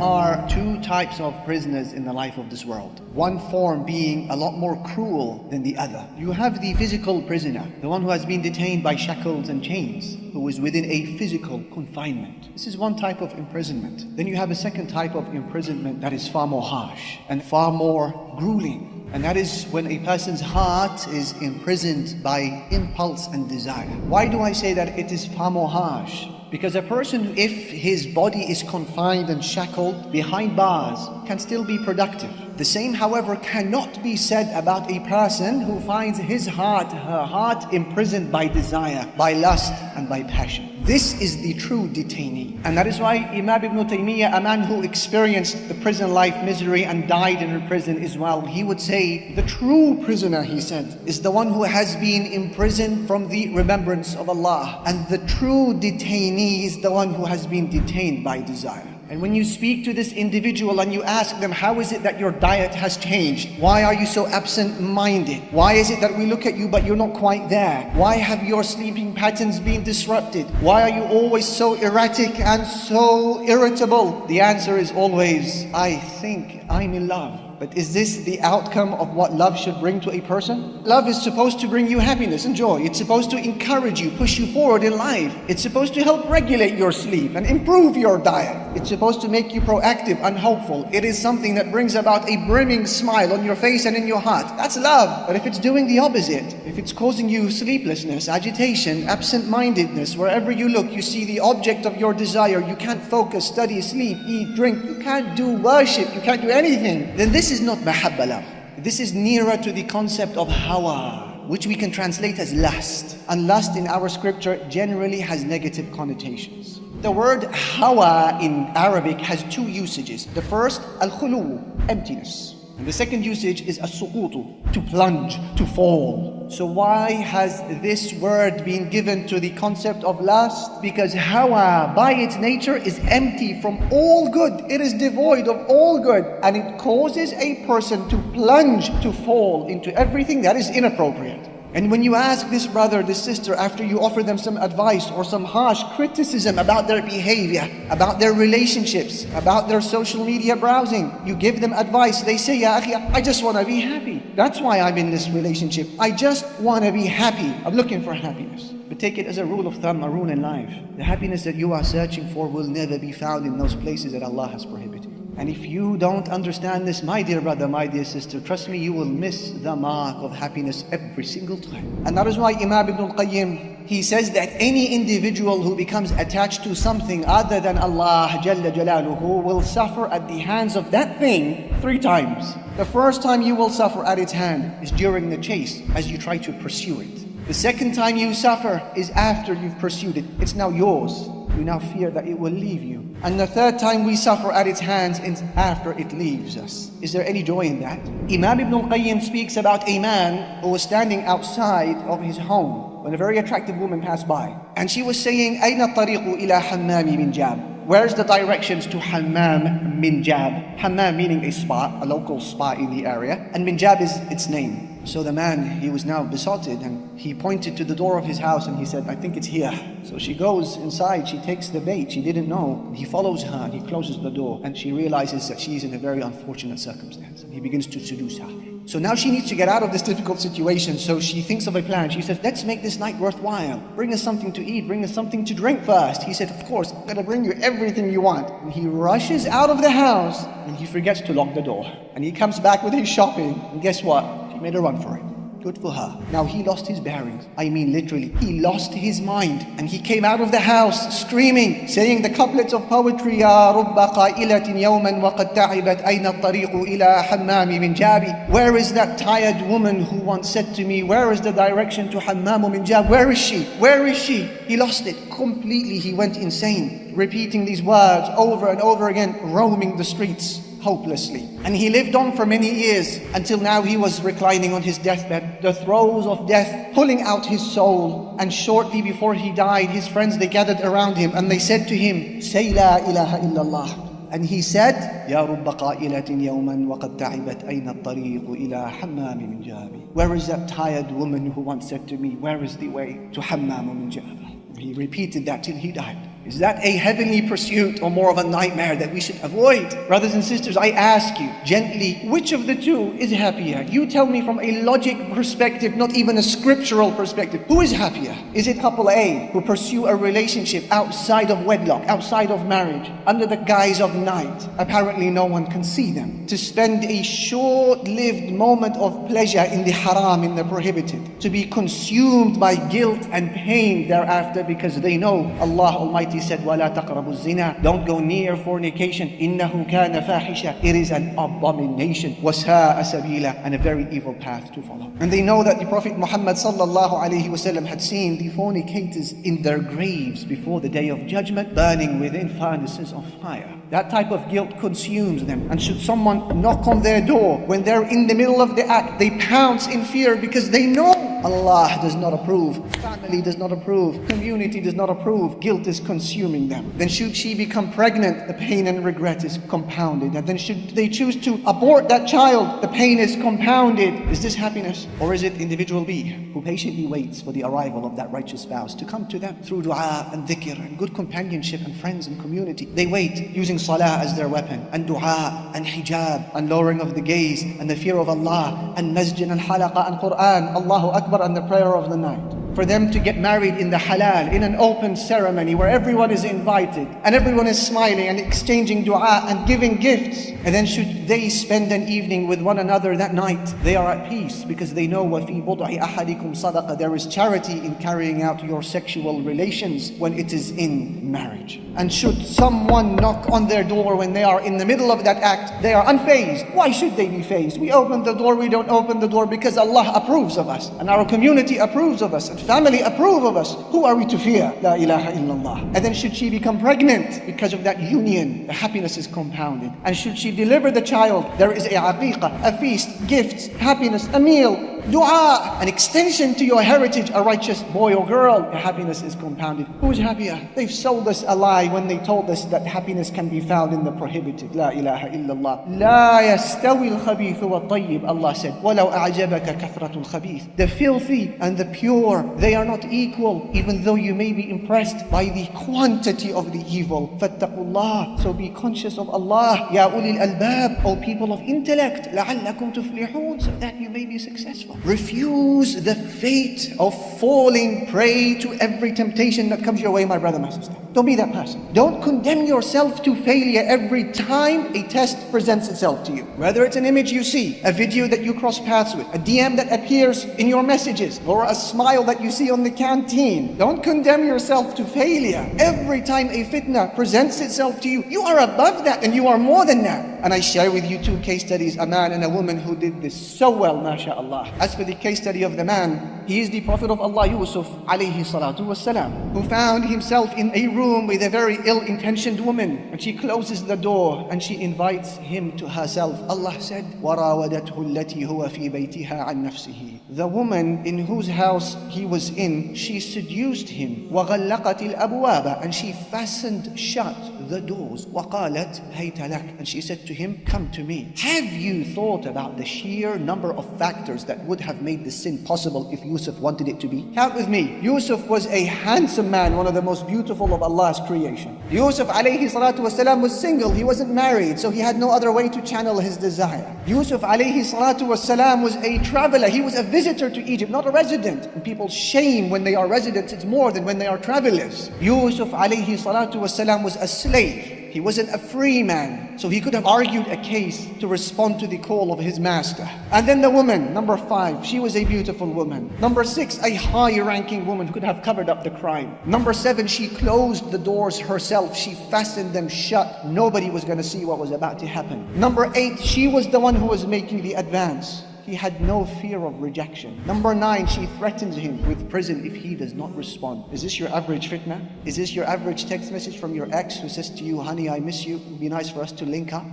are two types of prisoners in the life of this world. One form being a lot more cruel than the other. You have the physical prisoner, the one who has been detained by shackles and chains, who is within a physical confinement. This is one type of imprisonment. Then you have a second type of imprisonment that is far more harsh and far more grueling. And that is when a person's heart is imprisoned by impulse and desire. Why do I say that it is far more harsh? Because a person, if his body is confined and shackled behind bars, can still be productive. The same, however, cannot be said about a person who finds his heart, her heart imprisoned by desire, by lust and by passion. This is the true detainee. And that is why Imam Ibn Taymiyyah, a man who experienced the prison life misery and died in a prison as well, he would say, the true prisoner, he said, is the one who has been imprisoned from the remembrance of Allah. And the true detainee is the one who has been detained by desire. And when you speak to this individual and you ask them, how is it that your diet has changed? Why are you so absent-minded? Why is it that we look at you but you're not quite there? Why have your sleeping patterns been disrupted? Why are you always so erratic and so irritable? The answer is always, I think I'm in love. But is this the outcome of what love should bring to a person? Love is supposed to bring you happiness and joy. It's supposed to encourage you, push you forward in life. It's supposed to help regulate your sleep and improve your diet. It's supposed to make you proactive and hopeful. It is something that brings about a brimming smile on your face and in your heart. That's love. But if it's doing the opposite, if it's causing you sleeplessness, agitation, absent-mindedness, wherever you look, you see the object of your desire, you can't focus, study, sleep, eat, drink, you can't do worship, you can't do anything, then this is not mahabba love. This is nearer to the concept of hawa, which we can translate as lust. And lust in our scripture generally has negative connotations. The word hawa in Arabic has two usages. The first, al-khulu, emptiness. And the second usage is as-suqutu, to plunge, to fall. So why has this word been given to the concept of lust? Because hawa, by its nature, is empty from all good. It is devoid of all good. And it causes a person to plunge, to fall into everything that is inappropriate. And when you ask this brother, this sister, after you offer them some advice or some harsh criticism about their behavior, about their relationships, about their social media browsing, you give them advice, they say, Ya akhi, I just want to be happy. That's why I'm in this relationship. I just want to be happy. I'm looking for happiness. But take it as a rule of thumb, a rule in life. The happiness that you are searching for will never be found in those places that Allah has prohibited. And if you don't understand this, my dear brother, my dear sister, trust me, you will miss the mark of happiness every single time. And that is why Imam Ibn Qayyim, he says that any individual who becomes attached to something other than Allah Jalla Jalaluhu will suffer at the hands of that thing 3 times. The first time you will suffer at its hand is during the chase, as you try to pursue it. The second time you suffer is after you've pursued it. It's now yours. You now fear that it will leave you. And the third time we suffer at its hands is after it leaves us. Is there any joy in that? Imam Ibn Qayyim speaks about a man who was standing outside of his home when a very attractive woman passed by. And she was saying, Ayna tariqu ila hammami min jab? Where's the directions to hammam min jab? Hammam meaning a spa, a local spa in the area. And min jab is its name. So the man, he was now besotted and he pointed to the door of his house and he said, I think it's here. So she goes inside, she takes the bait, she didn't know. He follows her and he closes the door and she realizes that she's in a very unfortunate circumstance. And he begins to seduce her. So now she needs to get out of this difficult situation. So she thinks of a plan. She says, let's make this night worthwhile. Bring us something to eat, bring us something to drink first. He said, of course, I'm gonna bring you everything you want. And he rushes out of the house and he forgets to lock the door. And he comes back with his shopping. And guess what? She made a run for it. Good for her. Now he lost his bearings. I mean literally, he lost his mind. And he came out of the house screaming, saying the couplets of poetry, Ya rubba qa'ilatin yawman wa qad ta'ibat ayna at-tariqu ila hammami min jabi. Where is that tired woman who once said to me, where is the direction to hammamu min jab? Where is she? Where is she? He lost it completely. He went insane, repeating these words over and over again, roaming the streets hopelessly. And he lived on for many years until now he was reclining on his deathbed, the throes of death pulling out his soul. And shortly before he died, his friends, they gathered around him and they said to him, say la ilaha illallah. And he said, Ya rubba qa'ilatin yawman wa qad ta'ibat ayna at-tariqu ila hammam min jabi. Where is that tired woman who once said to me, where is the way to hammam min jabi? He repeated that till he died. Is that a heavenly pursuit or more of a nightmare that we should avoid? Brothers and sisters, I ask you gently, which of the two is happier? You tell me from a logic perspective, not even a scriptural perspective. Who is happier? Is it couple A who pursue a relationship outside of wedlock, outside of marriage, under the guise of night? Apparently no one can see them. To spend a short-lived moment of pleasure in the haram, in the prohibited. To be consumed by guilt and pain thereafter because they know Allah Almighty said, وَلَا تَقْرَبُوا الزِّنَا. Don't go near fornication. إِنَّهُ كَانَ فَاحِشًا. It is an abomination. وَسَاءَ سَبِيلًا. And a very evil path to follow. And they know that the Prophet Muhammad sallallahu alaihi wasallam had seen the fornicators in their graves before the day of judgment, burning within furnaces of fire. That type of guilt consumes them. And should someone knock on their door when they're in the middle of the act, they pounce in fear because they know Allah does not approve, family does not approve, community does not approve. Guilt is consuming them. Then should she become pregnant, the pain and regret is compounded. And then should they choose to abort that child, the pain is compounded. Is this happiness? Or is it individual B who patiently waits for the arrival of that righteous spouse to come to them through dua and dhikr and good companionship and friends and community? They wait using salah as their weapon, and dua and hijab and lowering of the gaze and the fear of Allah and masjid and halaqa and Quran, Allahu Akbar, and the prayer of the night. For them to get married in the halal, in an open ceremony where everyone is invited and everyone is smiling and exchanging dua and giving gifts. And then should they spend an evening with one another that night, they are at peace because they know وَفِي بُضْعِ أَحَدِكُمْ صَدَقَةً. There is charity in carrying out your sexual relations when it is in marriage. And should someone knock on their door when they are in the middle of that act, they are unfazed. Why should they be fazed? We open the door, we don't open the door because Allah approves of us and our community approves of us and family approve of us. Who are we to fear? La ilaha illallah. And then should she become pregnant because of that union, the happiness is compounded. And should she deliver the child, there is a aqiqah, a feast, gifts, happiness, a meal, dua, an extension to your heritage, a righteous boy or girl. The happiness is compounded. Who is happier? They've sold us a lie when they told us that happiness can be found in the prohibited. La ilaha illallah. La yastawi al-khabith wal-tayyib. Allah said, وَلَوْ أَعْجَبَكَ كَثْرَةُ الْخَبِيثِ. The filthy and the pure, they are not equal, even though you may be impressed by the quantity of the evil. فَاتَّقُوا اللَّهِ. So be conscious of Allah. Ya ulil albab. O people of intellect. لَعَلَّكُمْ تُفْلِحُونَ. So that you may be successful. Refuse the fate of falling prey to every temptation that comes your way, my brother, my sister. Don't be that person. Don't condemn yourself to failure every time a test presents itself to you. Whether it's an image you see, a video that you cross paths with, a DM that appears in your messages, or a smile that you see on the canteen. Don't condemn yourself to failure. Every time a fitna presents itself to you, you are above that and you are more than that. And I share with you two case studies, a man and a woman who did this so well, mashallah. As for the case study of the man, he is the Prophet of Allah, Yusuf alayhi salatu wassalam, who found himself in a room with a very ill-intentioned woman. And she closes the door and she invites him to herself. Allah said, وَرَاوَدَتْهُ الَّتِي هُوَ فِي بَيْتِهَا عَنْ نَفْسِهِ. The woman in whose house he was in, she seduced him. وَغَلَّقَتِ الْأَبْوَابَ. And she fastened shut the doors. وَقَالَتْ هَيْتَ لَكَ. And she said to him, come to me. Have you thought about the sheer number of factors that would have made this sin possible if Yusuf wanted it to be? Count with me. Yusuf was a handsome man, one of the most beautiful of Allah's creation. Yusuf alayhi salatu wasalam was single. He wasn't married, so he had no other way to channel his desire. Yusuf alayhi salatu wasalam was a traveler. He was a visitor to Egypt, not a resident. And people shame when they are residents. It's more than when they are travelers. Yusuf alayhi salatu wasalam was a slave. He wasn't a free man, so he could have argued a case to respond to the call of his master. And then the woman, number 5, she was a beautiful woman. Number 6, a high-ranking woman who could have covered up the crime. Number 7, she closed the doors herself. She fastened them shut. Nobody was going to see what was about to happen. Number 8, she was the one who was making the advance. He had no fear of rejection. Number 9, she threatens him with prison if he does not respond. Is this your average fitna? Is this your average text message from your ex who says to you, honey, I miss you, it would be nice for us to link up?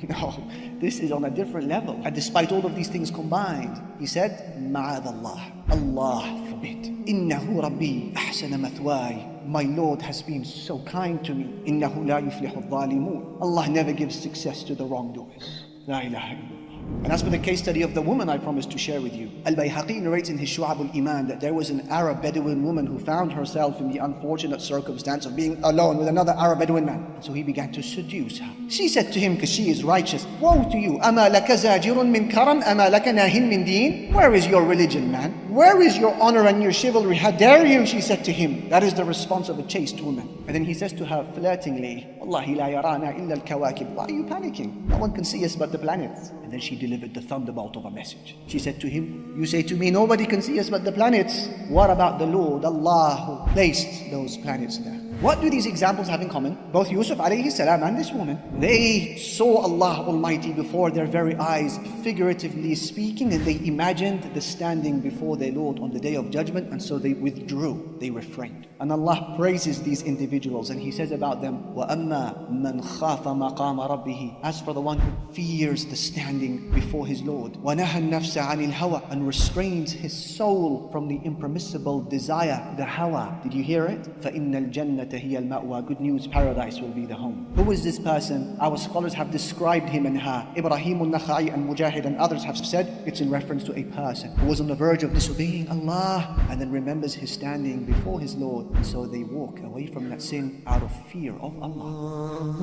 No, this is on a different level. And despite all of these things combined, he said, Ma'adallah, Allah forbid. Innahu Rabbi ahsana mathwai. My Lord has been so kind to me. Innahu la yuflihu dhalimun. Allah never gives success to the wrongdoers. La ilaha illallah. And as for the case study of the woman I promised to share with you, Al-Bayhaqi narrates in his Shu'ab al-Iman that there was an Arab Bedouin woman who found herself in the unfortunate circumstance of being alone with another Arab Bedouin man. And so he began to seduce her. She said to him, because she is righteous, "Woe to you, أَمَا لَكَ زَاجِرٌ مِّن كَرَمْ أَمَا لَكَ نَاهٍ مِّن دِينٍ?" Where is your religion, man? Where is your honor and your chivalry? How dare you, she said to him. That is the response of a chaste woman. And then he says to her flirtingly, "Wallahi la yarana illa al-kawakib." Why are you panicking? No one can see us but the planets. And then she delivered the thunderbolt of a message. She said to him, "You say to me, nobody can see us but the planets. What about the Lord, Allah, who placed those planets there?" What do these examples have in common? Both Yusuf alayhi salam and this woman. They saw Allah Almighty before their very eyes, figuratively speaking, and they imagined the standing before their Lord on the day of judgment, and so they withdrew, they refrained. And Allah praises these individuals and He says about them, وَأَمَّا مَنْ خَافَ مَقَامَ رَبِّهِ. As for the one who fears the standing before his Lord, وَنَهَى النَّفْسَ عَنِ الْهَوَى, and restrains his soul from the impermissible desire, the hawa. Did you hear it? فَإِنَّ الْجَنَّةَ هِيَ الْمَأْوَى. Good news, paradise will be the home. Who is this person? Our scholars have described him and her. Ibrahim al-Nakhai and Mujahid and others have said it's in reference to a person who was on the verge of disobeying Allah and then remembers his standing before his Lord, and so they walk away from that sin out of fear of Allah.